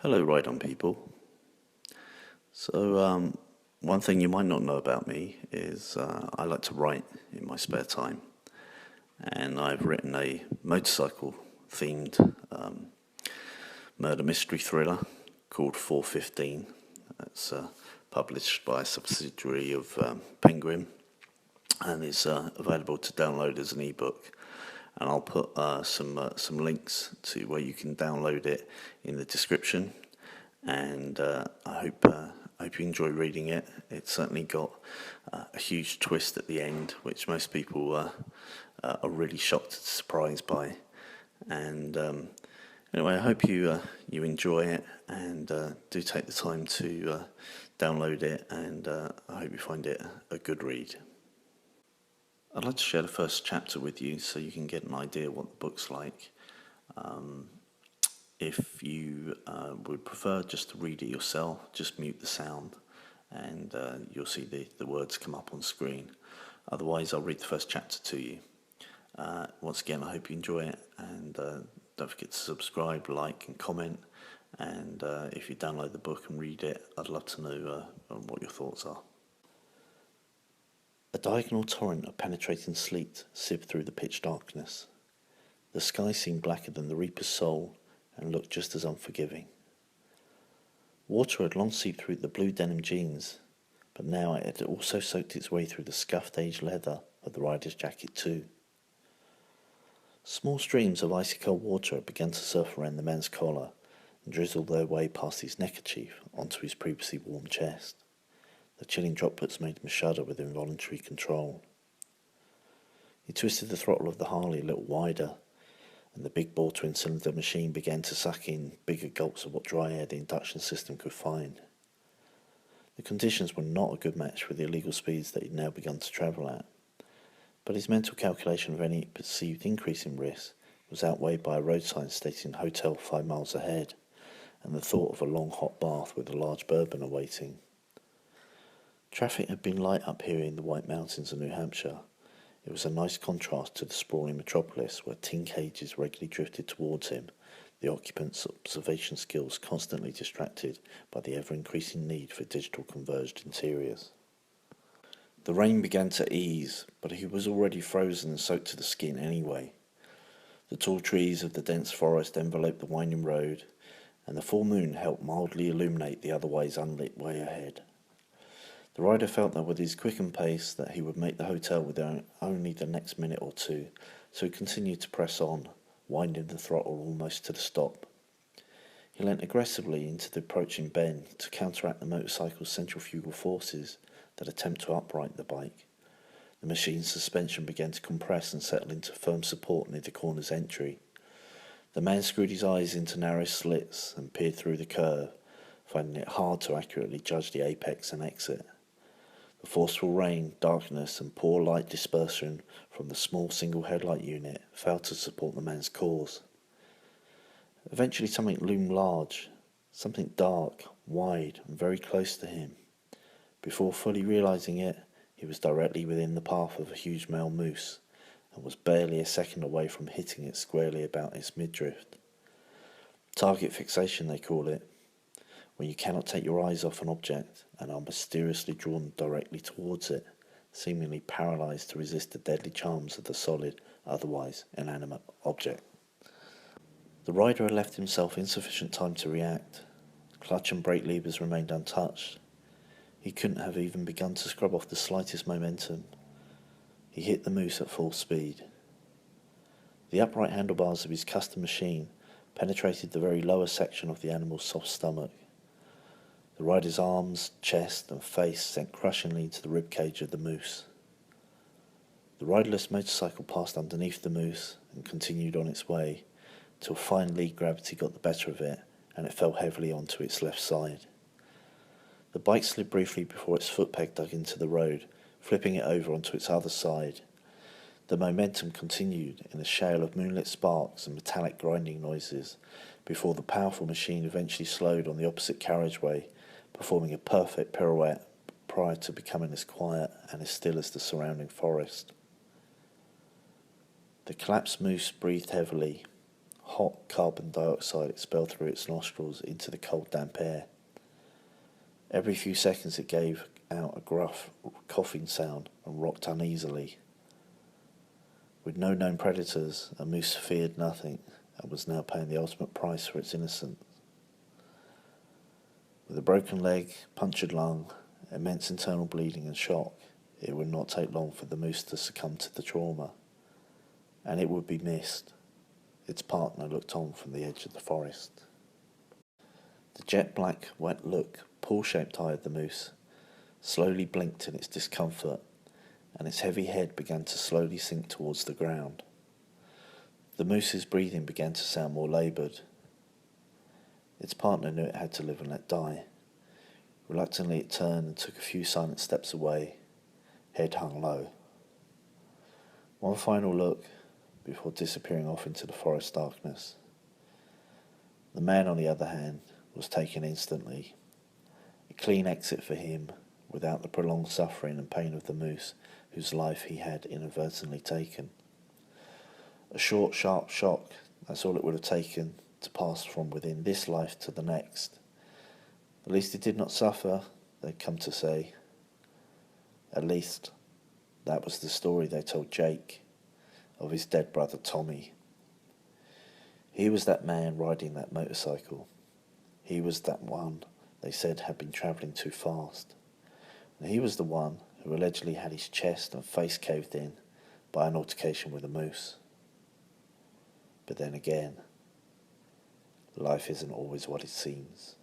Hello, Ride On people. One thing you might not know about me is I like to write in my spare time, and I've written a motorcycle-themed murder mystery thriller called 415. It's published by a subsidiary of Penguin, and is available to download as an ebook. And I'll put some links to where you can download it in the description. And I hope you enjoy reading it. It's certainly got a huge twist at the end, which most people are really shocked and surprised by. And anyway, I hope you enjoy it, and do take the time to download it, and I hope you find it a good read. I'd like to share the first chapter with you so you can get an idea what the book's like. If you would prefer just to read it yourself, just mute the sound, and you'll see the words come up on screen. Otherwise, I'll read the first chapter to you. Once again, I hope you enjoy it, and don't forget to subscribe, like and comment, and if you download the book and read it, I'd love to know what your thoughts are. A diagonal torrent of penetrating sleet sieved through the pitch darkness. The sky seemed blacker than the reaper's soul, and looked just as unforgiving. Water had long seeped through the blue denim jeans, but now it had also soaked its way through the scuffed aged leather of the rider's jacket too. Small streams of icy cold water had begun to surf around the man's collar and drizzle their way past his neckerchief onto his previously warm chest. The chilling droplets made him shudder with involuntary control. He twisted the throttle of the Harley a little wider, and the big bore twin-cylinder machine began to suck in bigger gulps of what dry air the induction system could find. The conditions were not a good match for the illegal speeds that he'd now begun to travel at, but his mental calculation of any perceived increase in risk was outweighed by a road sign stating hotel 5 miles ahead, and the thought of a long hot bath with a large bourbon awaiting. Traffic had been light up here in the White Mountains of New Hampshire. It was a nice contrast to the sprawling metropolis where tin cages regularly drifted towards him, the occupants' observation skills constantly distracted by the ever-increasing need for digital converged interiors. The rain began to ease, but he was already frozen and soaked to the skin anyway. The tall trees of the dense forest enveloped the winding road, and the full moon helped mildly illuminate the otherwise unlit way ahead. The rider felt that with his quickened pace that he would make the hotel within only the next minute or two, so he continued to press on, winding the throttle almost to the stop. He leant aggressively into the approaching bend to counteract the motorcycle's centrifugal forces that attempt to upright the bike. The machine's suspension began to compress and settle into firm support near the corner's entry. The man screwed his eyes into narrow slits and peered through the curve, finding it hard to accurately judge the apex and exit. The forceful rain, darkness, and poor light dispersion from the small single headlight unit failed to support the man's cause. Eventually something loomed large, something dark, wide, and very close to him. Before fully realizing it, he was directly within the path of a huge male moose, and was barely a second away from hitting it squarely about its midriff. Target fixation, they call it, when you cannot take your eyes off an object and are mysteriously drawn directly towards it, seemingly paralyzed to resist the deadly charms of the solid, otherwise inanimate object. The rider had left himself insufficient time to react. Clutch and brake levers remained untouched. He couldn't have even begun to scrub off the slightest momentum. He hit the moose at full speed. The upright handlebars of his custom machine penetrated the very lower section of the animal's soft stomach. The rider's arms, chest, and face sank crushingly into the ribcage of the moose. The riderless motorcycle passed underneath the moose and continued on its way, till finally gravity got the better of it and it fell heavily onto its left side. The bike slid briefly before its foot peg dug into the road, flipping it over onto its other side. The momentum continued in a shale of moonlit sparks and metallic grinding noises, before the powerful machine eventually slowed on the opposite carriageway, performing a perfect pirouette prior to becoming as quiet and as still as the surrounding forest. The collapsed moose breathed heavily, hot carbon dioxide expelled through its nostrils into the cold, damp air. Every few seconds it gave out a gruff, coughing sound and rocked uneasily. With no known predators, a moose feared nothing and was now paying the ultimate price for its innocence. With a broken leg, punctured lung, immense internal bleeding and shock, it would not take long for the moose to succumb to the trauma, and it would be missed. Its partner looked on from the edge of the forest. The jet-black, wet look, pool-shaped eye of the moose slowly blinked in its discomfort, and its heavy head began to slowly sink towards the ground. The moose's breathing began to sound more laboured. Its partner knew it had to live and let die. Reluctantly it turned and took a few silent steps away, head hung low. One final look before disappearing off into the forest darkness. The man, on the other hand, was taken instantly. A clean exit for him, without the prolonged suffering and pain of the moose whose life he had inadvertently taken. A short, sharp shock, that's all it would have taken to pass from within this life to the next. At least he did not suffer, they'd come to say. At least that was the story they told Jake of his dead brother Tommy. He was that man riding that motorcycle. He was that one they said had been travelling too fast. And he was the one who allegedly had his chest and face caved in by an altercation with a moose. But then again, life isn't always what it seems.